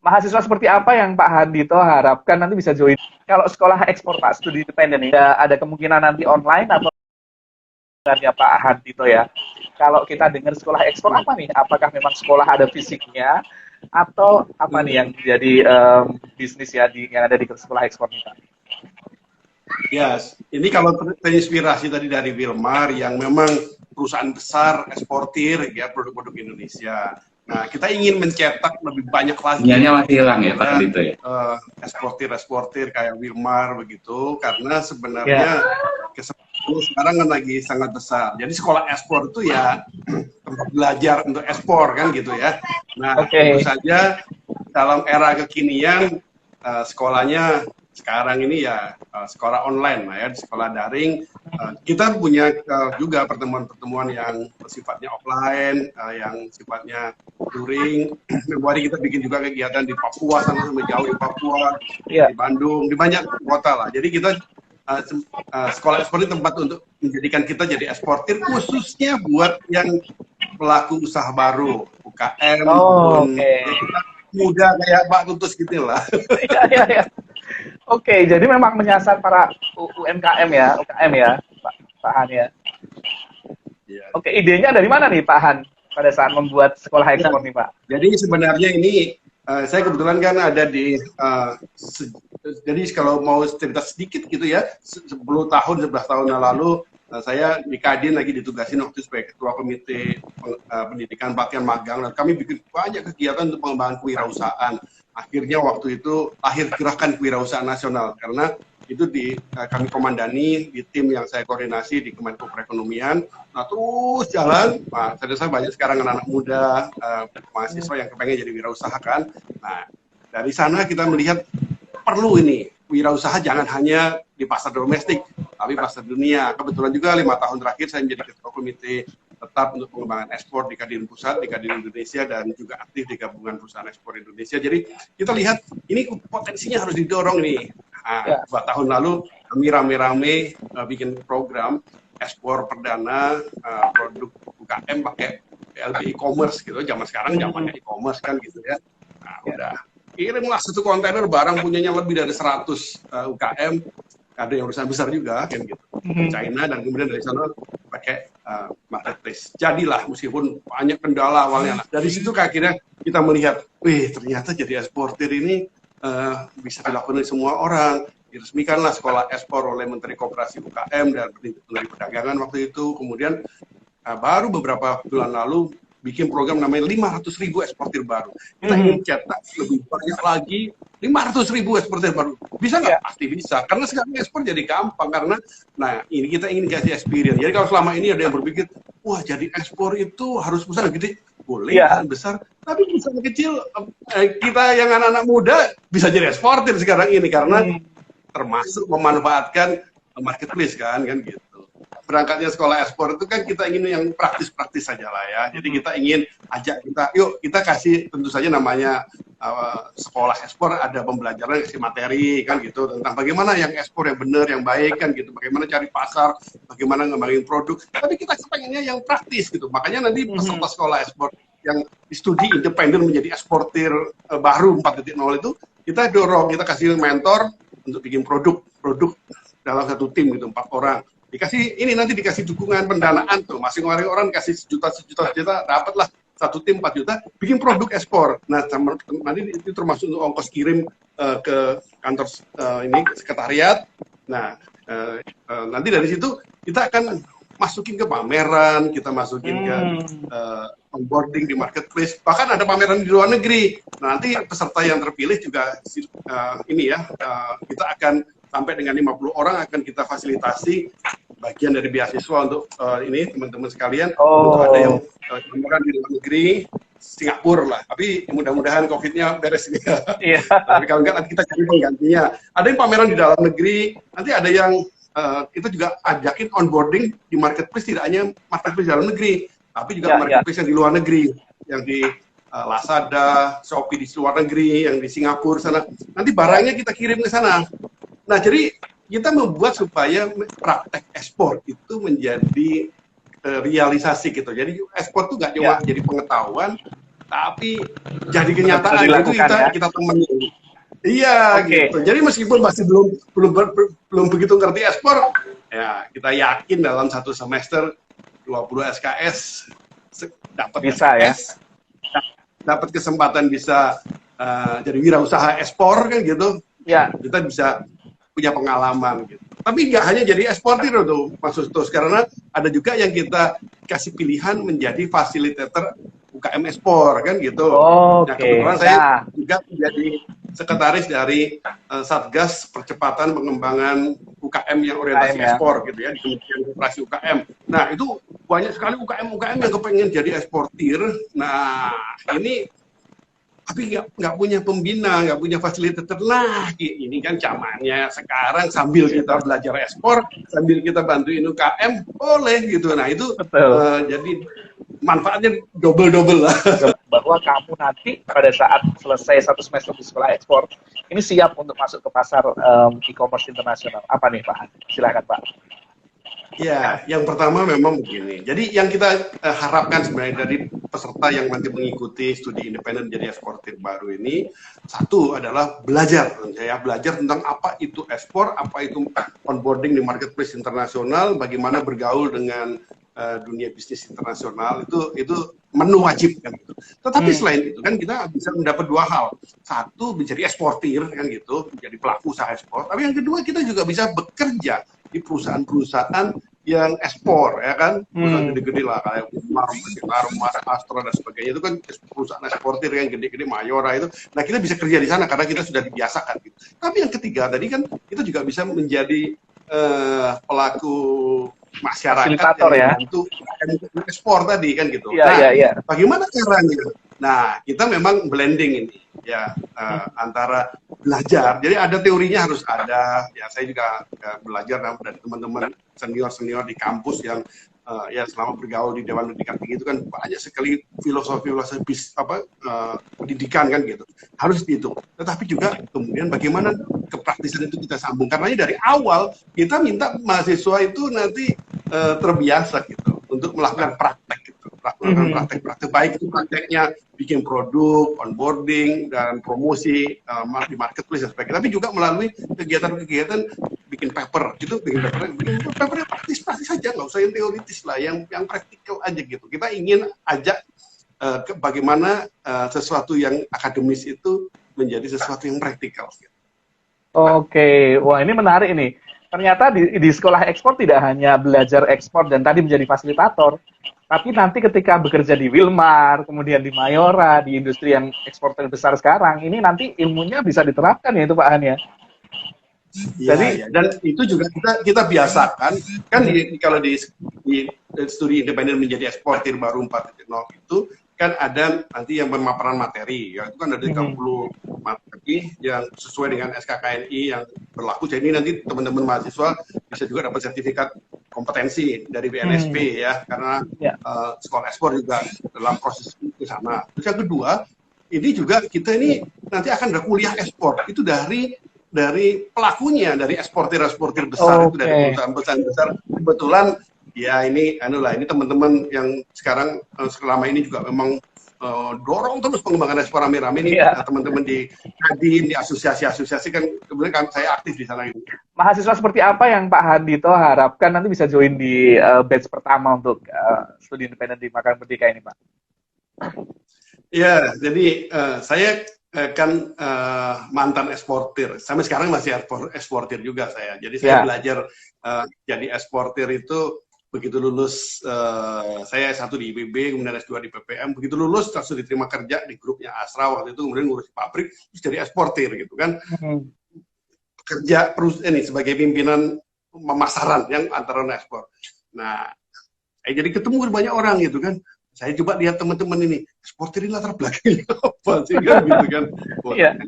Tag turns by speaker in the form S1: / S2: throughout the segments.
S1: mahasiswa seperti apa yang Pak Handito harapkan nanti bisa join? Kalau sekolah ekspor Pak, studi independen ini ada kemungkinan nanti online atau sebenarnya Pak Handito ya? Kalau kita dengar sekolah ekspor apa nih? Apakah memang sekolah ada fisiknya atau apa nih yang jadi bisnis ya yang ada di sekolah ekspor nih Pak?
S2: Yes, ini kalau terinspirasi tadi dari Wilmar yang memang perusahaan besar eksportir ya produk-produk Indonesia. Nah, kita ingin mencetak lebih banyak lagi.
S3: Sinyalnya masih hilang ya Pak Dito ya.
S2: Eksportir kayak Wilmar begitu, karena sebenarnya kesempatan sekarang kan lagi sangat besar. Jadi sekolah ekspor itu ya tempat belajar untuk ekspor kan gitu ya. Nah, tentu saja dalam era kekinian sekolahnya sekarang ini ya sekolah online lah ya, di sekolah daring. Kita punya juga pertemuan-pertemuan yang sifatnya offline, yang sifatnya luring. Mari kita bikin juga kegiatan di Papua, sana sampai jauh di Papua, di Bandung, di banyak kota lah. Jadi kita sekolah ekspor ini tempat untuk menjadikan kita jadi eksportir, khususnya buat yang pelaku usaha baru, UKM, muda kayak Pak Tutus gitu lah.
S1: Iya. Oke, jadi memang menyasar para UMKM ya, UKM ya, Pak Han ya. Oke, idenya dari mana nih Pak Han pada saat membuat sekolah ekspor nih Pak?
S2: Jadi sebenarnya ini saya kebetulan kan ada di jadi kalau mau cerita sedikit gitu ya, 10 tahun, 11 tahun yang lalu saya di Kadin lagi ditugasin waktu sebagai ketua komite pendidikan pelatihan magang, dan kami bikin banyak kegiatan untuk pengembangan kewirausahaan. Akhirnya waktu itu lahir gerakan kewirausahaan nasional, karena itu kami komandani di tim yang saya koordinasi di Kemenko Perekonomian. Nah terus jalan, saya rasa banyak sekarang anak-anak muda, mahasiswa yang kepengen jadi wirausaha kan. Nah dari sana kita melihat perlu ini wirausaha jangan hanya di pasar domestik, tapi pasar dunia. Kebetulan juga 5 tahun terakhir saya menjadi ketua komite tetap untuk pengembangan ekspor di Kadin Pusat, di Kadin Indonesia, dan juga aktif di Gabungan Perusahaan Ekspor Indonesia. Jadi kita lihat ini potensinya harus didorong nih. 2 tahun lalu kami rame-rame bikin program ekspor perdana produk UKM pakai PLB e-commerce gitu. Zaman sekarang zamannya e-commerce kan gitu ya. Nah, udah kirimlah 1 kontainer barang punyanya lebih dari 100 UKM. Ada yang urusan besar juga kan gitu, China, dan kemudian dari sana pakai marketplace. Jadilah meskipun banyak kendala awalnya. Nah, dari situ akhirnya kita melihat, ternyata jadi eksportir ini bisa dilakukan oleh semua orang. Diresmikanlah sekolah ekspor oleh Menteri Koperasi UKM dan Menteri Perdagangan waktu itu. Kemudian baru beberapa bulan lalu bikin program namanya 500.000 eksportir baru. Kita ingin cetak lebih banyak lagi 500.000 eksportir baru. Bisa nggak? Pasti bisa. Karena sekarang ekspor jadi gampang. Karena, nah ini kita ingin kasih experience. Jadi kalau selama ini ada yang berpikir, wah jadi ekspor itu harus besar gede. Boleh, besar. Tapi bisa kecil, kita yang anak-anak muda bisa jadi eksportir sekarang ini. Karena termasuk memanfaatkan marketplace kan gitu. Berangkatnya sekolah ekspor itu kan kita ingin yang praktis-praktis saja lah ya. Jadi kita ingin ajak yuk kita kasih tentu saja namanya sekolah ekspor, ada pembelajaran, kasih materi kan gitu tentang bagaimana yang ekspor yang benar, yang baik kan gitu, bagaimana cari pasar, bagaimana ngembangin produk. Tapi kita pengennya yang praktis gitu. Makanya nanti peserta sekolah ekspor yang studi independen menjadi eksportir baru 4.0 itu kita dorong, kita kasih mentor untuk bikin produk dalam satu tim gitu, 4 orang. Nanti dikasih dukungan pendanaan tuh, masing-masing orang kasih sejuta, dapatlah satu tim 4 juta, bikin produk ekspor. Nah, nanti itu termasuk untuk ongkos kirim ke kantor sekretariat. Nah, nanti dari situ kita akan masukin ke pameran, kita masukin ke onboarding di marketplace, bahkan ada pameran di luar negeri. Nah, nanti peserta yang terpilih juga kita akan sampai dengan 50 orang akan kita fasilitasi bagian dari beasiswa untuk ini teman-teman sekalian, untuk ada yang pameran di luar negeri, Singapura lah, tapi mudah-mudahan COVID-nya beres ini. Tapi kalau enggak nanti kita cari penggantinya. Ada yang pameran di dalam negeri, nanti ada yang kita juga ajakin onboarding di marketplace, tidak hanya marketplace di dalam negeri, tapi juga marketplace yang di luar negeri, yang di Lazada, Shopee di luar negeri, yang di Singapura sana. Nanti barangnya kita kirim ke sana. Nah, jadi kita membuat supaya praktek ekspor itu menjadi realisasi gitu. Jadi ekspor itu nggak cuma jadi pengetahuan, tapi jadi kenyataan itu kita temenin. Iya, gitu. Jadi meskipun masih belum begitu ngerti ekspor, ya kita yakin dalam satu semester 20 SKS dapat
S1: bisa
S2: SKS, ya, dapat kesempatan bisa jadi wirausaha ekspor kan gitu.
S1: Ya.
S2: Kita bisa punya pengalaman gitu. Tapi nggak hanya jadi eksportir tuh Mas Justus, karena ada juga yang kita kasih pilihan menjadi fasilitator UKM ekspor kan gitu. Nah, kebetulan saya juga menjadi sekretaris dari Satgas Percepatan Pengembangan UKM yang orientasi ekspor gitu ya di Kementerian Koperasi UKM. Nah, itu banyak sekali UKM yang kepengen jadi eksportir. Nah, ini tapi nggak punya pembina, nggak punya fasilitator. Nah, ini kan zamannya sekarang sambil kita belajar ekspor, sambil kita bantuin UKM, boleh gitu. Nah, itu jadi manfaatnya double lah.
S1: Bahwa kamu nanti pada saat selesai satu semester di sekolah ekspor, ini siap untuk masuk ke pasar e-commerce internasional. Apa nih Pak? Silakan Pak.
S2: Ya, yang pertama memang begini. Jadi yang kita harapkan sebenarnya dari peserta yang nanti mengikuti studi independen jadi eksportir baru ini, satu adalah belajar tentang apa itu ekspor, apa itu onboarding di marketplace internasional, bagaimana bergaul dengan dunia bisnis internasional, itu menu wajib kan gitu. Tetapi selain itu kan kita bisa mendapat dua hal. Satu, menjadi eksportir kan gitu, menjadi pelaku usaha ekspor. Tapi yang kedua, kita juga bisa bekerja di perusahaan-perusahaan yang ekspor ya kan, perusahaan gede-gede lah kayak Mas Astro dan sebagainya, itu kan perusahaan eksportir yang gede-gede, Mayora itu. Nah, kita bisa kerja di sana karena kita sudah dibiasakan gitu. Tapi yang ketiga tadi kan kita juga bisa menjadi pelaku masyarakat yang membantu ekspor tadi kan gitu. Bagaimana caranya? Nah, kita memang blending ini ya antara belajar. Jadi ada teorinya harus ada. Ya, saya juga belajar dari teman-teman senior di kampus yang ya selama bergaul di Dewan Pendidikan Tinggi itu kan banyak sekali filosofi pendidikan kan gitu. Harus itu. Tetapi juga kemudian bagaimana kepraktisan itu kita sambung. Karena dari awal kita minta mahasiswa itu nanti terbiasa gitu untuk melakukan praktek gitu. Melakukan praktek-praktek baik itu prakteknya bikin produk, onboarding dan promosi di marketplace dan sebagainya. Tapi juga melalui kegiatan-kegiatan bikin paper gitu, bikin paper yang praktis saja, nggak usah yang teoritis lah, yang praktikal aja gitu. Kita ingin ajak bagaimana sesuatu yang akademis itu menjadi sesuatu yang praktikal. Gitu.
S1: Oke, wah ini menarik ini. Ternyata di sekolah ekspor tidak hanya belajar ekspor dan tadi menjadi fasilitator, tapi nanti ketika bekerja di Wilmar, kemudian di Mayora, di industri yang eksportir besar sekarang, ini nanti ilmunya bisa diterapkan ya itu Pak Han ya?
S2: Jadi dan itu juga kita biasakan kan kalau di studi independen menjadi eksportir baru 4.0 itu kan ada nanti yang pemaparan materi ya, itu kan ada 30 materi yang sesuai dengan SKKNI yang berlaku. Jadi nanti teman-teman mahasiswa bisa juga dapat sertifikat kompetensi dari BNSP ya, karena sekolah ekspor juga dalam proses ke sana. Terus yang kedua, ini juga kita ini nanti akan ada kuliah ekspor itu dari pelakunya, dari eksportir besar itu, dari perusahaan besar. Kebetulan ya ini teman-teman yang sekarang selama ini juga memang dorong terus pengembangan ekspor rame-rame ini, teman-teman di Kadin, di asosiasi-asosiasi kan kemudian saya aktif di sana.
S1: Mahasiswa seperti apa yang Pak Handito harapkan nanti bisa join di batch pertama untuk studi independen di Makanan Merdeka ini, Pak?
S2: Ya, jadi saya kan mantan eksportir, sampai sekarang masih eksportir juga saya. Jadi saya belajar jadi eksportir itu begitu lulus, saya S1 di IPB, kemudian S2 di PPM, begitu lulus langsung diterima kerja di grupnya Astra waktu itu, kemudian ngurus pabrik, terus jadi eksportir gitu kan. Kerja ini sebagai pimpinan pemasaran yang antara ekspor. Nah, jadi ketemu banyak orang gitu kan. Saya coba lihat teman-teman ini, eksportir ini latar belakangnya apa sih kan gitu kan.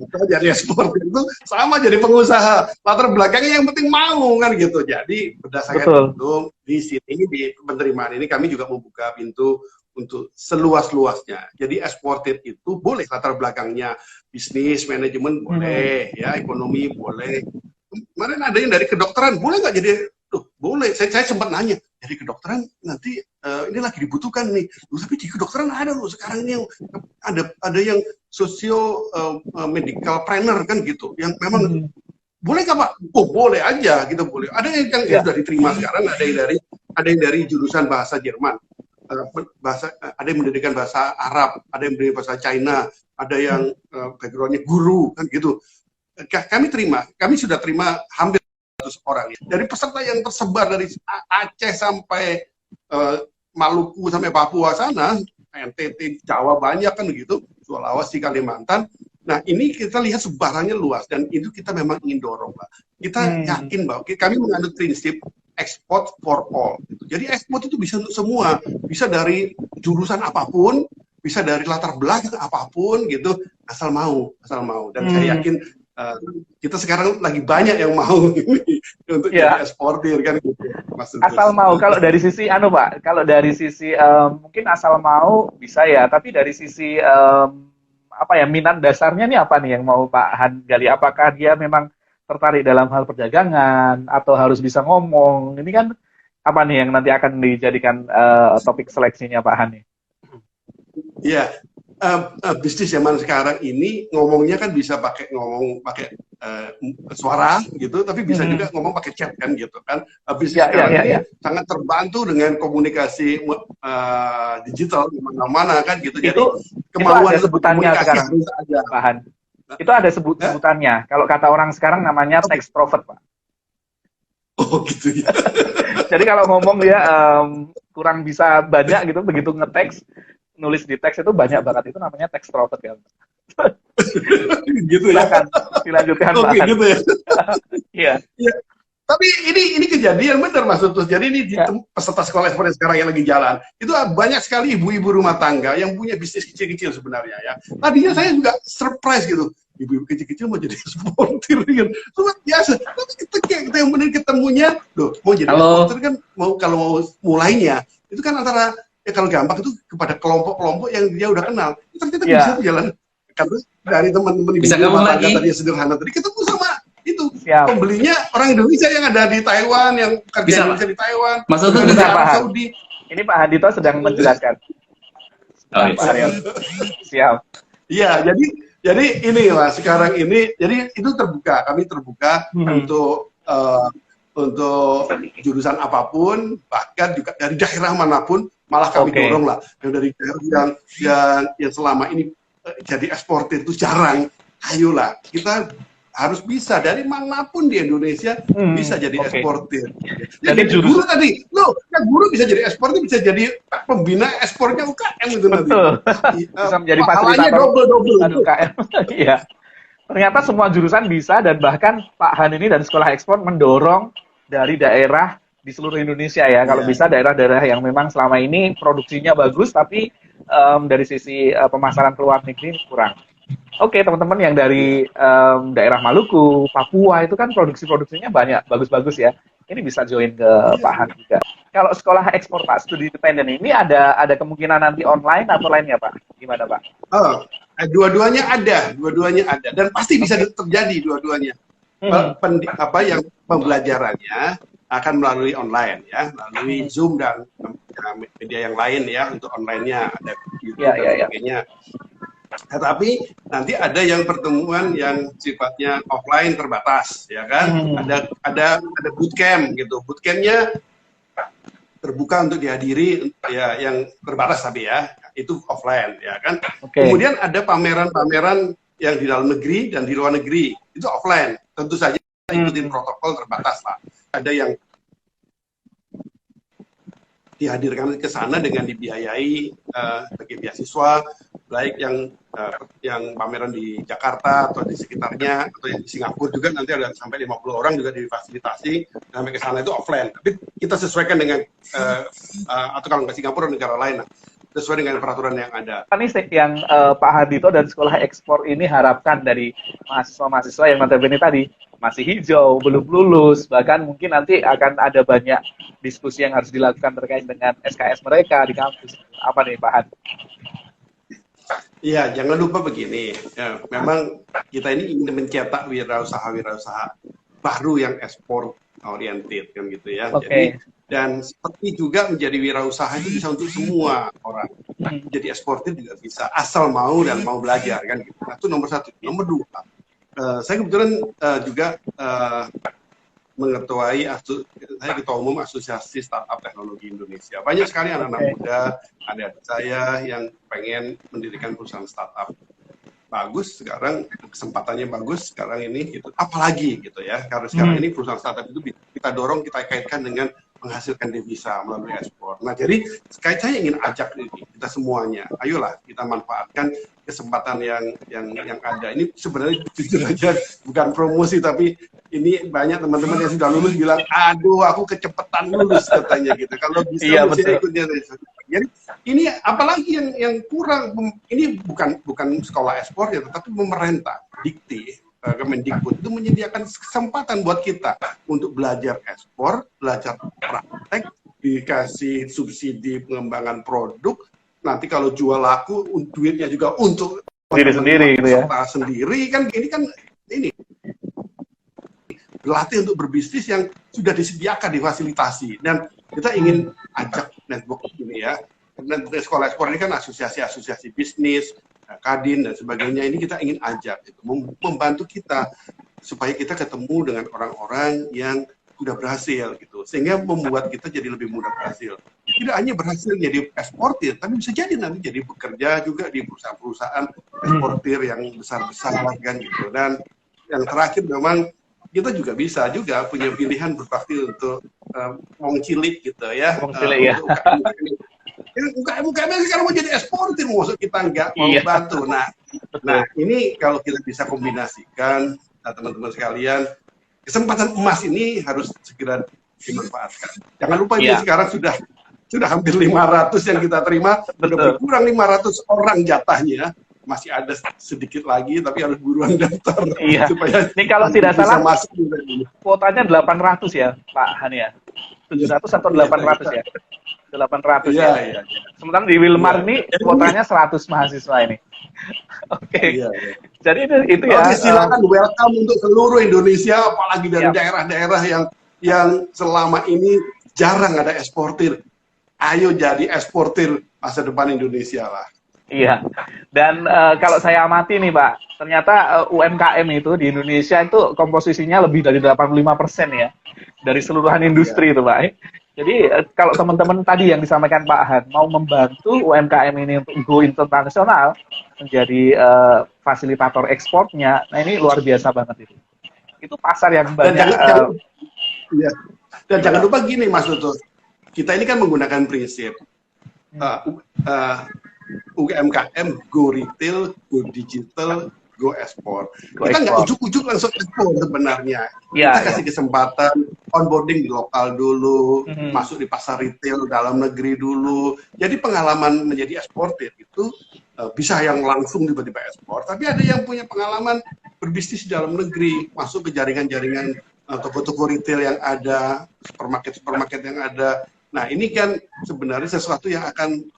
S2: Kita jadi eksportir itu sama jadi pengusaha, latar belakangnya yang penting mau kan gitu. Jadi berdasarkan itu di sini di penerimaan ini kami juga membuka pintu untuk seluas-luasnya. Jadi eksportir itu boleh latar belakangnya bisnis, manajemen boleh, ya ekonomi boleh. Kemarin ada yang dari kedokteran, boleh nggak jadi boleh. Saya sempat nanya, dari kedokteran nanti ini lagi dibutuhkan nih. Tapi di kedokteran ada loh sekarang ini yang ada yang sosio medical planner kan gitu, yang memang boleh nggak Pak? Oh boleh aja, kita boleh. Ada yang sudah diterima sekarang, ada yang dari jurusan bahasa Jerman, ada yang mendidikan bahasa Arab, ada yang mendidikan bahasa China, ada yang backgroundnya guru kan gitu. Kami sudah terima hampir 100 orang ya. Dari peserta yang tersebar dari Aceh sampai Maluku sampai Papua sana, NTT, Jawa banyak kan gitu, Sulawesi, Kalimantan. Nah ini kita lihat sebarannya luas dan itu kita memang ingin dorong Pak. Kita yakin bahwa kami menganut prinsip export for all. Jadi ekspor itu bisa untuk semua, bisa dari jurusan apapun, bisa dari latar belakang apapun gitu, asal mau. Dan saya yakin kita sekarang lagi banyak yang mau untuk jadi eksportir kan gitu.
S1: Asal mau. Kalau dari sisi Pak, kalau dari sisi mungkin asal mau bisa ya, tapi dari sisi minat dasarnya nih apa nih yang mau Pak Han gali? Apakah dia memang tertarik dalam hal perdagangan atau harus bisa ngomong? Ini kan apa nih yang nanti akan dijadikan topik seleksinya Pak Han nih?
S2: Iya, bisnis zaman sekarang ini ngomongnya kan bisa pakai suara gitu, tapi bisa juga ngomong pakai chat kan gitu kan. Bisnis sekarang ini sangat terbantu dengan komunikasi digital di mana-mana kan gitu. Jadi kemauan
S1: itu ada sebutannya sekarang, Pak Han. Itu ada sebutannya. Kalau kata orang sekarang namanya text prophet, Pak.
S2: Oh gitu ya.
S1: Jadi kalau ngomong dia kurang bisa banyak gitu, begitu nge-text, nulis di teks itu banyak banget, itu namanya text prophet kan.
S2: Gitu ya.
S1: Silakan dilanjutkan Pak.
S2: Oke gitu ya.
S1: Iya.
S2: Tapi ini kejadian benar Mas Tutus. Jadi ini peserta sekolah ekspor sekarang yang lagi jalan, itu banyak sekali ibu-ibu rumah tangga yang punya bisnis kecil-kecil sebenarnya ya. Tadinya saya juga surprise gitu. Ibu-ibu kecil-kecil mau jadi eksportir kan. Luar biasa. Tapi kita yang benar ketemunya, loh, mau jadi eksportir kan kalau mau mulainya itu kan antara kalau gampang itu kepada kelompok-kelompok yang dia udah kenal. Ternyata bisa jalan karena dari teman-teman ibu rumah tangga tadi yang sederhana tadi ketemu sama itu pembelinya orang Indonesia yang ada di Taiwan, yang kerja Indonesia di Taiwan,
S3: maksudnya
S2: di Arab Saudi.
S1: Ini Pak Hadito sedang menjelaskan. Siap.
S2: Iya, jadi ini Mas, sekarang ini jadi itu terbuka, kami terbuka untuk jurusan apapun, bahkan juga dari daerah manapun, malah kami dorong lah yang dari daerah yang selama ini jadi eksportir itu jarang. Ayolah, kita harus bisa dari manapun di Indonesia bisa jadi eksportir. Jadi guru tadi, guru bisa jadi eksportir, bisa jadi pembina ekspornya UKM itu nanti.
S1: Betul. Bisa menjadi fasilitator UKM. Iya. Ternyata semua jurusan bisa, dan bahkan Pak Han ini dari Sekolah Ekspor mendorong dari daerah di seluruh Indonesia ya. Kalau bisa daerah-daerah yang memang selama ini produksinya bagus, tapi dari sisi pemasaran ke luar negeri kurang. Oke, teman-teman yang dari daerah Maluku, Papua itu kan produksinya banyak, bagus-bagus ya. Ini bisa join ke Pak Han juga. Kalau sekolah ekspor Pak, studi independen ini ada kemungkinan nanti online atau lainnya Pak? Gimana Pak?
S2: Dua-duanya ada dan pasti bisa terjadi dua-duanya. Pembelajarannya akan melalui online ya, melalui Zoom dan media yang lain ya, untuk online-nya ada YouTube dan sebagainya. Tetapi nanti ada yang pertemuan yang sifatnya offline terbatas, ya kan? Ada bootcamp gitu. Bootcampnya terbuka untuk dihadiri ya, yang terbatas tapi ya itu offline, ya kan? Kemudian ada pameran-pameran yang di dalam negeri dan di luar negeri itu offline. Tentu saja ikutin protokol terbatas lah. Ada yang dihadirkan ke sana dengan dibiayai bagi beasiswa, baik yang pameran di Jakarta atau di sekitarnya, atau yang di Singapura juga nanti ada sampai 50 orang juga difasilitasi sampai ke sana, itu offline. Tapi kita sesuaikan dengan atau kalau nggak Singapura negara lain lah, sesuai dengan peraturan yang ada.
S1: Ini yang Pak Hadito dan Sekolah Ekspor ini harapkan dari mahasiswa-mahasiswa yang notabene tadi masih hijau, belum lulus, bahkan mungkin nanti akan ada banyak diskusi yang harus dilakukan terkait dengan SKS mereka di kampus. Apa nih Pak Han?
S2: Iya, jangan lupa begini, ya, memang kita ini ingin mencetak wirausaha baru yang ekspor oriented kan gitu ya.
S1: Oke.
S2: Jadi dan seperti juga menjadi wirausaha itu bisa untuk semua orang. Jadi eksportir juga bisa asal mau dan mau belajar kan gitu. Nah, itu nomor satu. Nomor dua, saya kebetulan juga mengetuai saya ketua umum Asosiasi Startup Teknologi Indonesia. Banyak sekali anak-anak muda, adik-adik saya yang pengen mendirikan perusahaan startup. Bagus sekarang, kesempatannya bagus sekarang ini gitu. Apalagi gitu ya, karena sekarang ini perusahaan startup itu kita dorong, kita kaitkan dengan menghasilkan devisa melalui ekspor. Nah, jadi saya ingin ajak ini kita semuanya, ayolah kita manfaatkan kesempatan yang ada. Ini sebenarnya jujur aja bukan promosi, tapi ini banyak teman-teman yang sudah lulus bilang, aduh aku kecepatan lulus katanya gitu. Kalau bisa
S1: Iya,
S2: saya ikutnya. Jadi ini apalagi yang kurang, ini bukan sekolah ekspor ya, tetapi pemerintah dikti Kemendikbud itu menyediakan kesempatan buat kita untuk belajar ekspor, belajar praktek, dikasih subsidi pengembangan produk. Nanti kalau jual laku, duitnya juga untuk
S1: diri sendiri gitu ya.
S2: Sendiri kan ini berlatih untuk berbisnis yang sudah disediakan, difasilitasi. Dan kita ingin ajak network ini ya. Dan sekolah ekspor ini kan asosiasi-asosiasi bisnis, Kadin dan sebagainya, ini kita ingin ajak itu membantu kita supaya kita ketemu dengan orang-orang yang sudah berhasil gitu, sehingga membuat kita jadi lebih mudah berhasil. Tidak hanya berhasil jadi eksportir, tapi bisa jadi nanti jadi bekerja juga di perusahaan-perusahaan eksportir yang besar-besar kan gitu. Dan yang terakhir memang kita juga bisa punya pilihan berbakti untuk wong cilik gitu ya.
S1: Wong cilik ya.
S2: UKM sekarang mau jadi eksportir, maksud kita nggak mau bantu. Nah, ini kalau kita bisa kombinasikan, teman-teman sekalian, kesempatan emas ini harus segera dimanfaatkan. Jangan lupa ini sekarang sudah hampir 500 yang kita terima, sudah berkurang 500 orang jatahnya. Masih ada sedikit lagi, tapi harus buruan daftar.
S1: Iya.
S2: Supaya
S1: ini kalau tidak salah,
S2: masuk
S1: kuotanya 800 ya, Pak Han ya? 700 atau 800 ya? 800 ya.
S2: Iya.
S1: Sementara di Wilmar ini kuotanya 100 mahasiswa ini. Oke.
S2: Iya.
S1: Jadi itu ya.
S2: Silakan welcome untuk seluruh Indonesia, apalagi dari daerah-daerah yang selama ini jarang ada eksportir. Ayo jadi eksportir masa depan Indonesia lah.
S1: Iya. Dan kalau saya amati nih Pak, ternyata UMKM itu di Indonesia itu komposisinya lebih dari 85% ya. Dari seluruhan industri itu Pak. Jadi kalau teman-teman tadi yang disampaikan Pak Han mau membantu UMKM ini untuk go internasional, menjadi fasilitator ekspornya, nah ini luar biasa banget itu. Itu pasar yang banyak.
S2: Dan jangan lupa gini Mas Tutut, kita ini kan menggunakan prinsip UMKM go retail, go digital, go ekspor. Kita nggak ujuk-ujuk langsung ekspor sebenarnya. Kita kasih kesempatan onboarding di lokal dulu, masuk di pasar retail dalam negeri dulu. Jadi pengalaman menjadi eksportir itu bisa yang langsung tiba-tiba ekspor, tapi ada yang punya pengalaman berbisnis di dalam negeri, masuk ke jaringan-jaringan toko-toko retail yang ada, supermarket yang ada. Nah ini kan sebenarnya sesuatu yang akan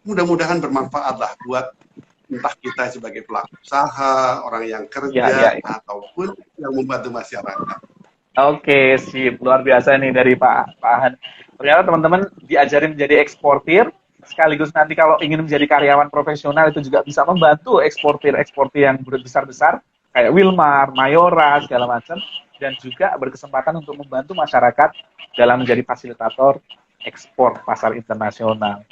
S2: mudah-mudahan bermanfaat lah buat entah kita sebagai pelaku usaha, orang yang kerja, ataupun yang membantu masyarakat.
S1: Oke, sip. Luar biasa nih dari Pak Han. Ternyata teman-teman diajarin menjadi eksportir, sekaligus nanti kalau ingin menjadi karyawan profesional itu juga bisa membantu eksportir yang besar-besar, kayak Wilmar, Mayora, segala macam, dan juga berkesempatan untuk membantu masyarakat dalam menjadi fasilitator ekspor pasar internasional.